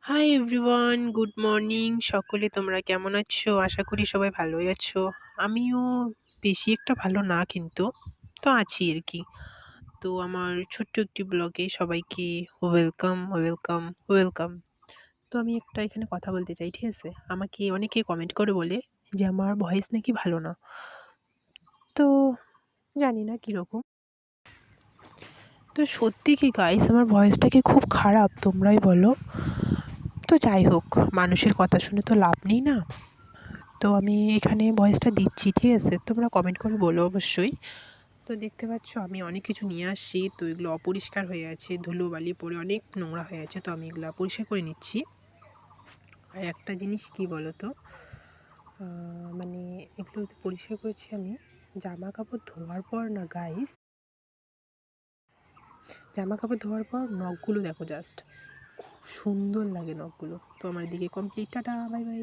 Hi everyone, good morning. সকলে তোমরা কেমন আছো? আশা করি সবাই ভালোই আছো। আমিও বেশি একটা ভালো না কিন্তু, তো আছি আর কি। তো আমার ছোট্ট একটি ব্লগে সবাইকে ওয়েলকাম, ওয়েলকাম, ওয়েলকাম। তো আমি একটা এখানে কথা বলতে চাই, ঠিক আছে? আমাকে অনেকে কমেন্ট করে বলে যে আমার ভয়েস নাকি ভালো না। তো জানি না কীরকম। তো সত্যি কি গাইস, আমার ভয়েসটা কি খুব খারাপ? তোমরাই বলো। তো যাই হোক, মানুষের কথা শুনে তো লাভ নেই না। তো আমি এখানে ভয়েসটা দিচ্ছি, ঠিক আছে? তোমরা কমেন্ট করে বলো অবশ্যই। তো দেখতে পাচ্ছ আমি অনেক কিছু নিয়ে আসছি, তো এগুলো অপরিষ্কার হয়ে আছে, ধুলোবালি পড়ে অনেক নোংরা হয়ে আছে, তো আমি এগুলো পরিষ্কার করে নিচ্ছি। আর একটা জিনিস কি বলো তো, মানে এগুলো পরিষ্কার করেছি আমি জামা কাপড় ধোয়ার পর না গাইস। জামা কাপড় ধোয়ার পর নখগুলো দেখো জাস্ট, খুব সুন্দর লাগে নখগুলো। তো আমার দিকে কমপ্লিট, টাটা, বাই বাই।